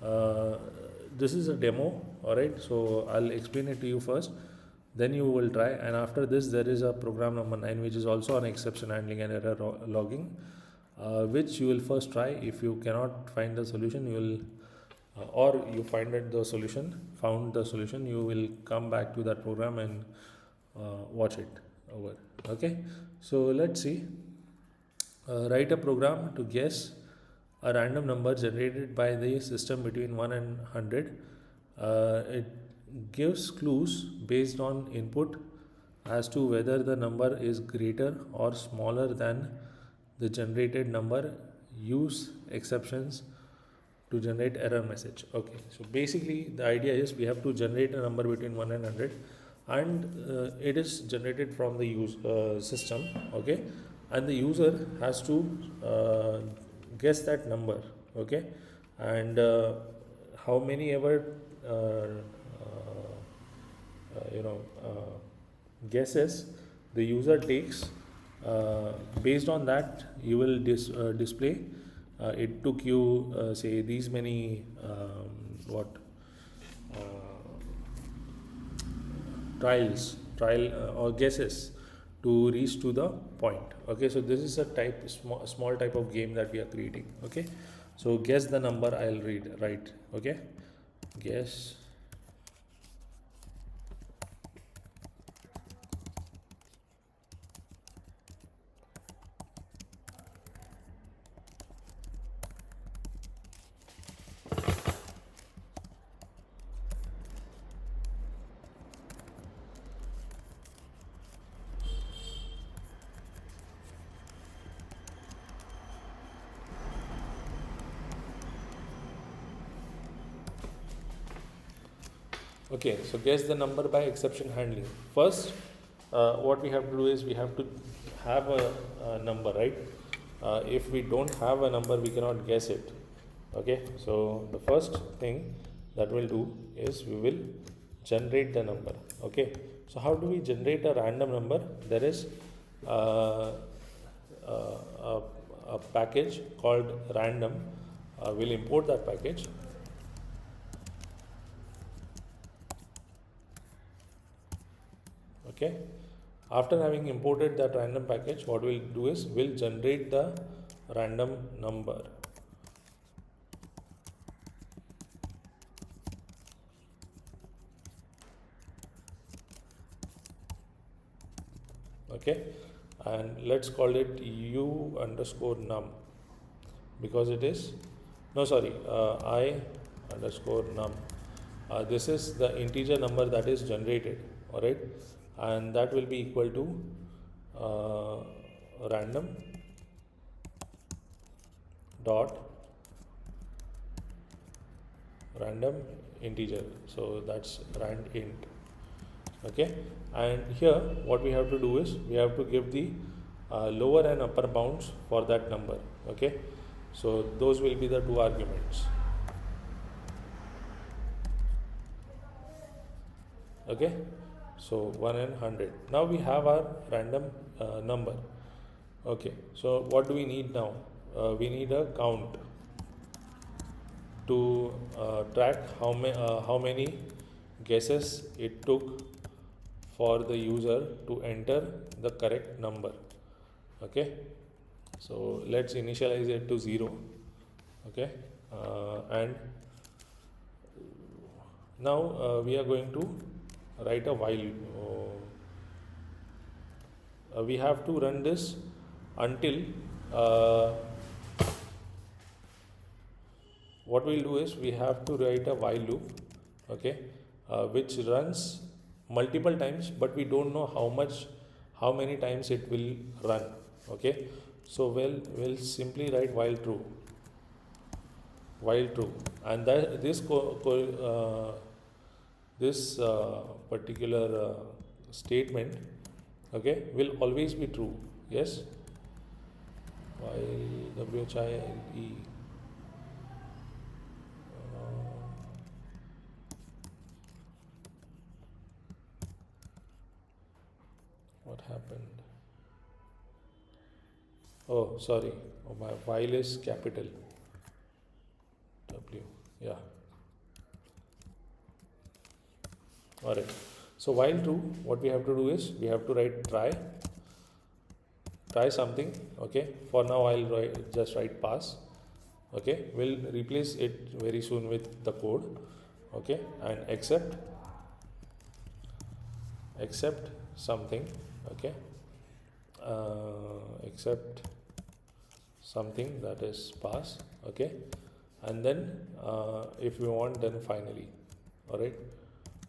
uh, this is a demo. All right, so I'll explain it to you first, then you will try. And after this, there is a program number 9, which is also on exception handling and error logging, which you will first try. If you cannot find the solution, you will or you found the solution, you will come back to that program and watch it over. Okay, so let's see. Write a program to guess a random number generated by the system between 1 and 100. It gives clues based on input as to whether the number is greater or smaller than the generated number. Use exceptions to generate error message. Okay, so basically the idea is we have to generate a number between 1 and 100, and it is generated from the system. Okay, and the user has to guess that number. Okay, and how many ever guesses the user takes, based on that you will display. It took you say these many trial or guesses to reach to the point. Okay, so this is a small type of game that we are creating. Okay, so guess the number. I'll write. Okay, guess Okay, so guess the number by exception handling. First, what we have to do is we have to have a number, right? If we don't have a number, we cannot guess it. Okay, so the first thing that we'll do is we will generate the number. Okay, so how do we generate a random number? There is a package called random. We'll import that package. Okay, after having imported that random package, what we'll do is we'll generate the random number. Okay, and let's call it u underscore num, because it is I underscore num. This is the integer number that is generated. All right, and that will be equal to random dot random integer, so that's rand int. Okay, and here what we have to do is we have to give the lower and upper bounds for that number. Okay, so those will be the two arguments. Okay, so 1 and 100. Now we have our random number. Okay, so what do we need now? We need a count to track how many guesses it took for the user to enter the correct number. Okay, so let's initialize it to 0. Okay, and now we are going to write a while. We have to run this until what we'll do is we have to write a while loop. Okay, which runs multiple times, but we don't know how many times it will run. Okay, so we'll simply write while true, and that this particular statement, okay, will always be true. Yes, while while what happened? Oh, sorry, my while is capital W. Yeah. Alright, so while true, what we have to do is we have to write try something. Okay, for now I'll just write pass. Okay, we'll replace it very soon with the code. Okay, and accept something. Okay, accept something, that is pass. Okay, and then if we want, then finally. All right,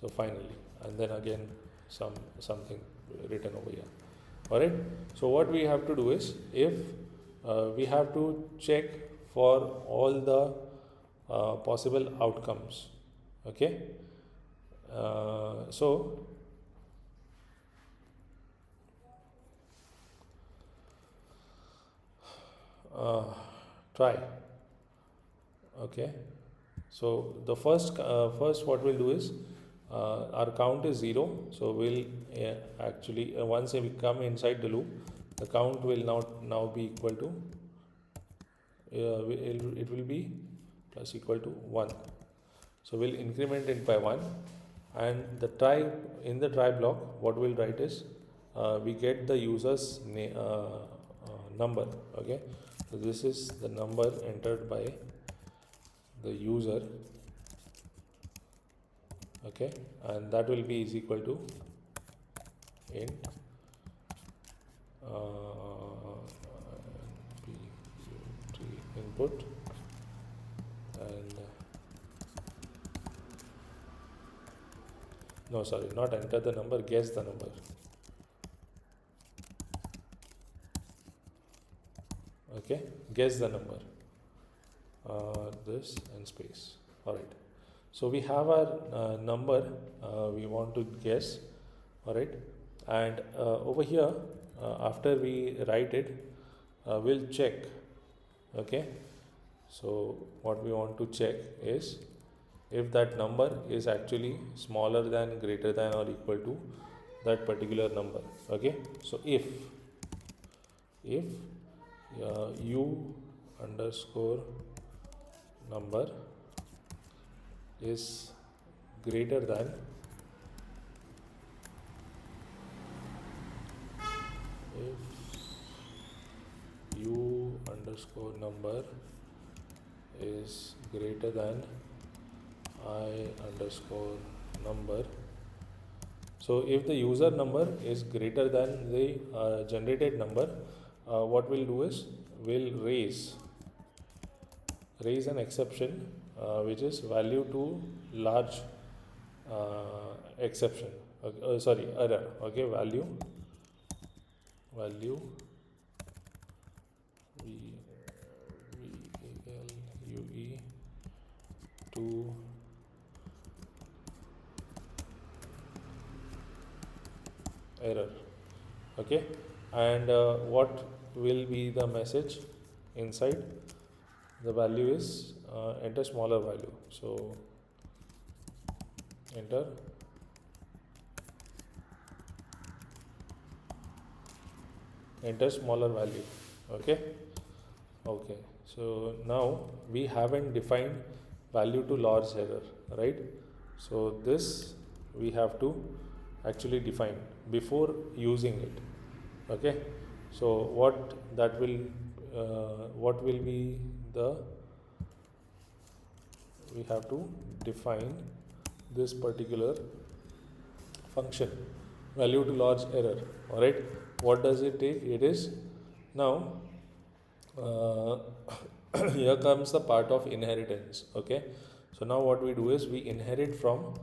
so finally, and then again something written over here. All right, so what we have to do is, if we have to check for all the possible outcomes. Okay, so try. Okay, so the first what we'll do is, our count is 0, so we'll actually once we come inside the loop, the count will now be equal to it will be plus equal to 1. So we'll increment it by 1, and the try, in the try block, what we'll write is, we get the user's number. Okay, so this is the number entered by the user. Okay, and that will be is equal to int input, and no, sorry, not enter the number, guess the number. Okay, guess the number, this and space. All right, so we have our number we want to guess. All right, and over here, after we write it, we'll check. Okay, so what we want to check is if that number is actually smaller than, greater than, or equal to that particular number. Okay, so if u underscore number is greater than, if u underscore number is greater than I underscore number. So if the user number is greater than the generated number, what we'll do is we'll raise an exception, which is value to large exception. Sorry, error. Okay, value VALUE to error. Okay, and what will be the message inside? The value is enter smaller value, so enter smaller value. Okay, so now we haven't defined value to large error, right? So this we have to actually define before using it. Okay, so what will be the, we have to define this particular function, value to large error. All right, what does it take? It is now here comes the part of inheritance. Okay, so now what we do is we inherit from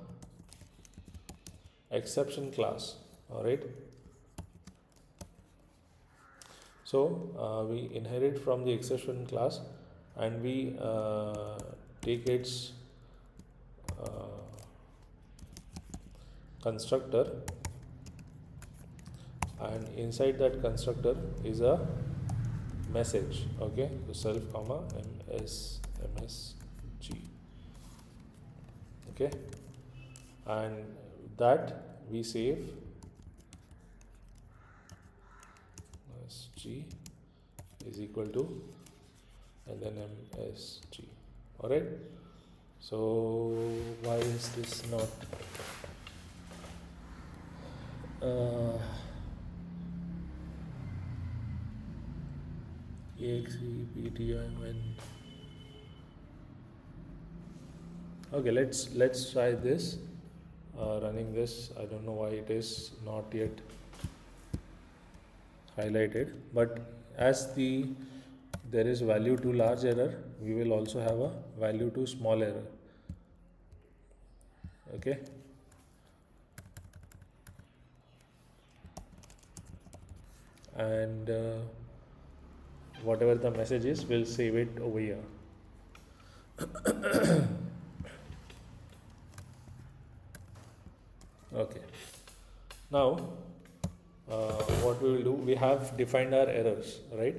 exception class. All right, so we inherit from the exception class, and we take its constructor, and inside that constructor is a message. Okay, so self comma msg. Okay, and that we save msg is equal to, and then msg. All right, so why is this not uh, EXE okay, let's try this, running this. I don't know why it is not yet highlighted, but as there is value to large error, we will also have a value to small error. Okay, and whatever the message is, we'll save it over here. Okay, now what we will do, we have defined our errors, right?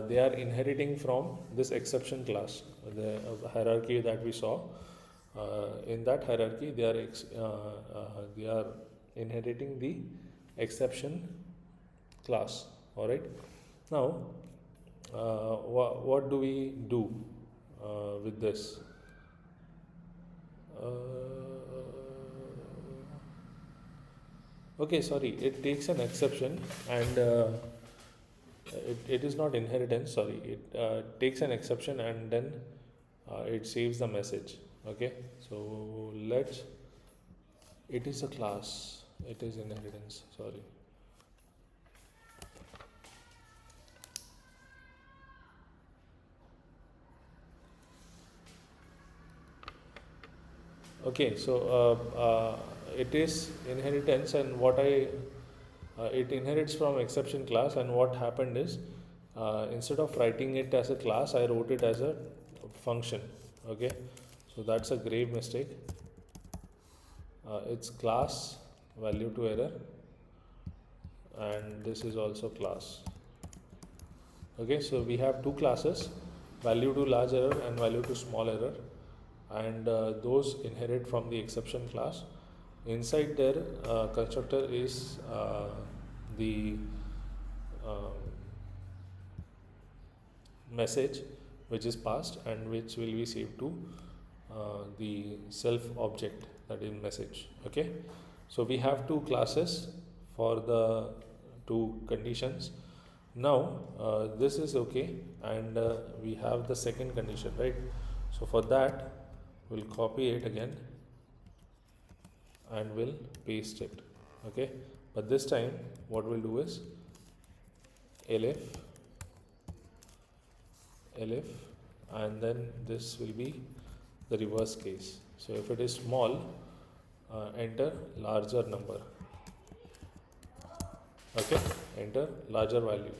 They are inheriting from this exception class, the hierarchy that we saw. In that hierarchy, they are inheriting the exception class. All right. Now, what do we do with this? Okay, sorry, it takes an exception, and it is not inheritance, sorry, it takes an exception, and then it saves the message. Okay, so it is a class, it is inheritance, sorry. Okay, so it is inheritance, and it inherits from exception class, and what happened is, instead of writing it as a class, I wrote it as a function. Okay, so that's a grave mistake. It's class value to error, and this is also class. Okay, so we have two classes, value to large error and value to small error, and those inherit from the exception class. Inside their constructor is the message which is passed and which will be saved to the self object, that is message. Okay, so we have two classes for the two conditions. Now this is okay, and we have the second condition, right? So for that, we'll copy it again and we'll paste it. Okay, but this time what we'll do is elif, and then this will be the reverse case. So if it is small, enter larger number. Okay, enter larger value.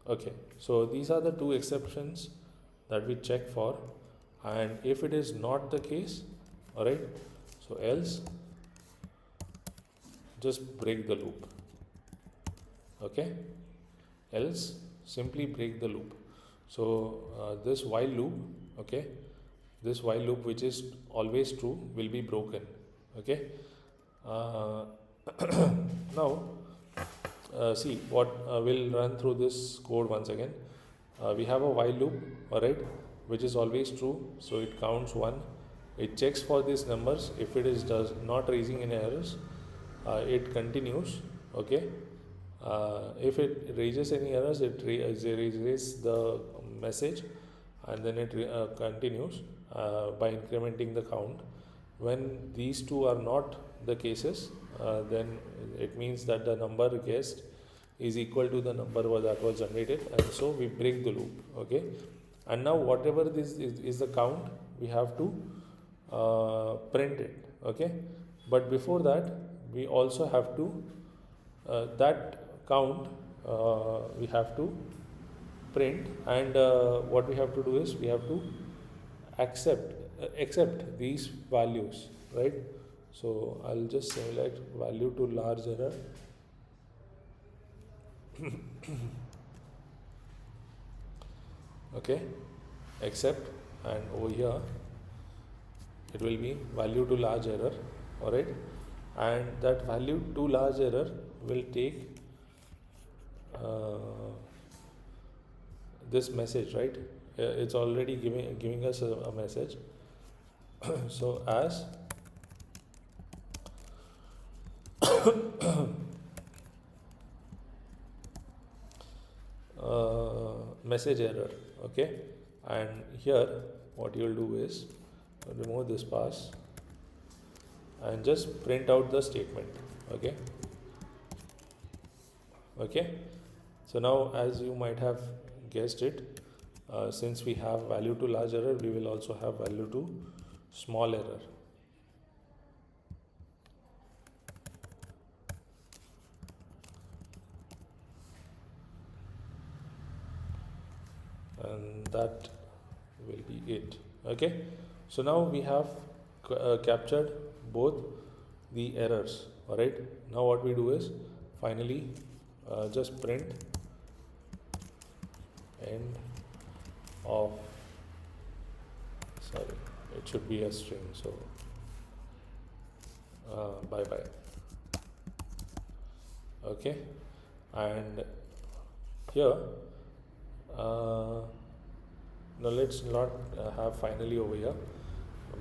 Okay, so these are the two exceptions that we check for, and if it is not the case, all right, so else just break the loop. Okay, else simply break the loop. So this while loop, okay, this while loop which is always true will be broken. Okay, now see what we'll run through this code once again. We have a while loop, all right, which is always true, so it counts 1. It checks for these numbers. If it is does not raising any errors, it continues. Okay, if it raises any errors, it raises the message, and then it continues by incrementing the count. When these two are not the cases, then it means that the number guessed is equal to the number that was generated, and so we break the loop. Okay, and now whatever this is the count, we have to print it. Okay, but before that, we also have to that count we have to print, and what we have to do is we have to accept these values, right? So I'll just select value to large error. Okay, accept, and over here it will be value to large error. All right, and that value to large error will take this message, right? It's already giving us a message. So as message error. Okay, and here what you'll do is remove this pass and just print out the statement. Okay, okay. So now, as you might have guessed it, since we have value to large error, we will also have value to small error. And that will be it. Okay, so now we have captured both the errors. All right, now what we do is finally just print end of, sorry, it should be a string, so bye bye. Okay, and here now let's not have finally over here,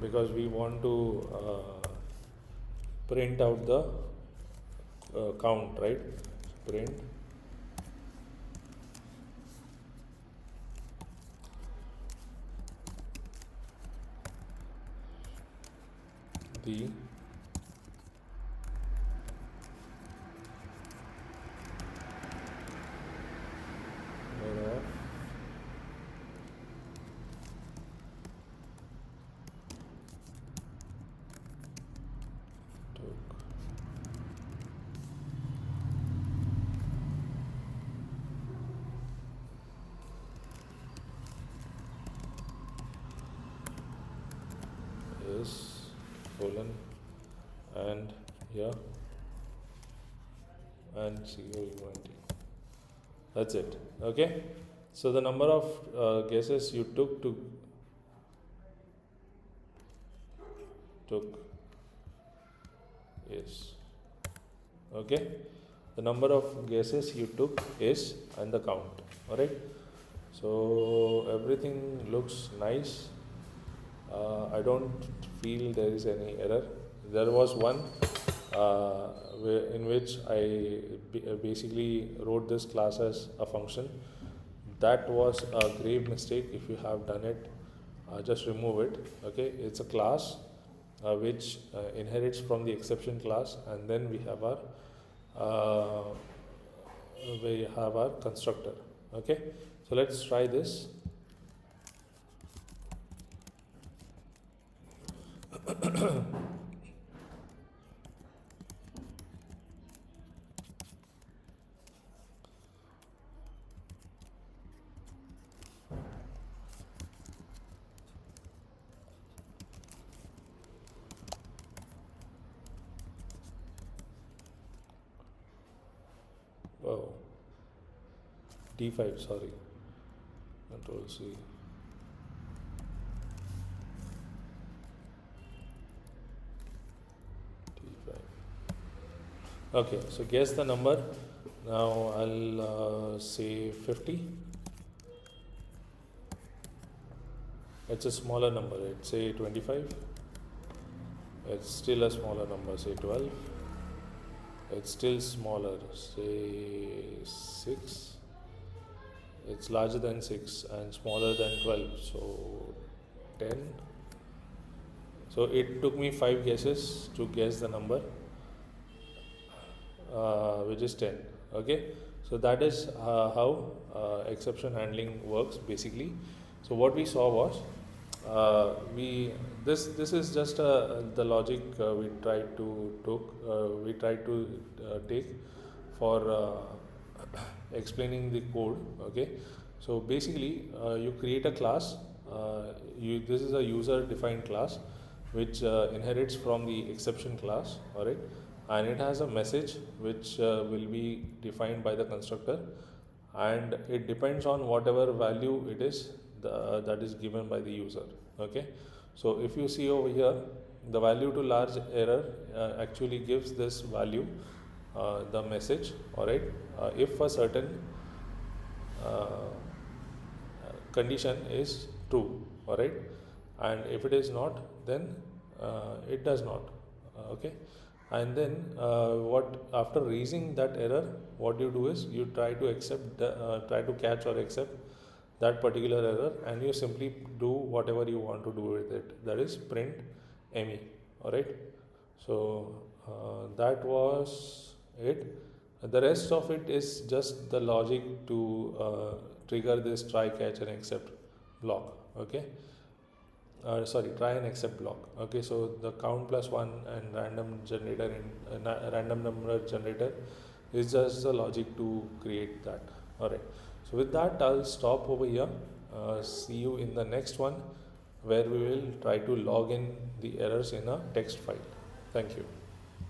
because we want to print out the count, right? Print the number of took is colon and here and COUNT. That's it. Okay, so the number of guesses you took is, okay, the number of guesses you took is, and the count. All right, so everything looks nice. I don't feel there is any error. There was one in which I basically wrote this class as a function. That was a grave mistake. If you have done it, just remove it. Okay, it's a class which inherits from the exception class, and then we have our constructor. Okay, so let's try this. Oh, D5, sorry, Control C. D5. Okay, so guess the number. Now I'll say 50. It's a smaller number, let's say 25. It's still a smaller number, say 12. It's still smaller, say 6. It's larger than 6 and smaller than 12, so 10. So it took me 5 guesses to guess the number, which is 10. Okay, so that is how exception handling works basically. So what we saw was this is just the logic we tried to take for explaining the code. Okay, so basically you create a class. This is a user defined class which inherits from the exception class. All right, and it has a message which will be defined by the constructor, and it depends on whatever value it is that is given by the user. Okay, so if you see over here, the value to large error actually gives this value, the message. All right, if a certain condition is true. All right, and if it is not, then it does not. Okay, And then what after raising that error, what you do is you try to try to catch or accept that particular error, and you simply do whatever you want to do with it, that is print me. All right, so that was it. The rest of it is just the logic to trigger this try catch and accept block. Okay, sorry, try and accept block. Okay, so the count plus one and random number generator is just the logic to create that. All right, so with that I'll stop over here. See you in the next one, where we will try to log in the errors in a text file. Thank you.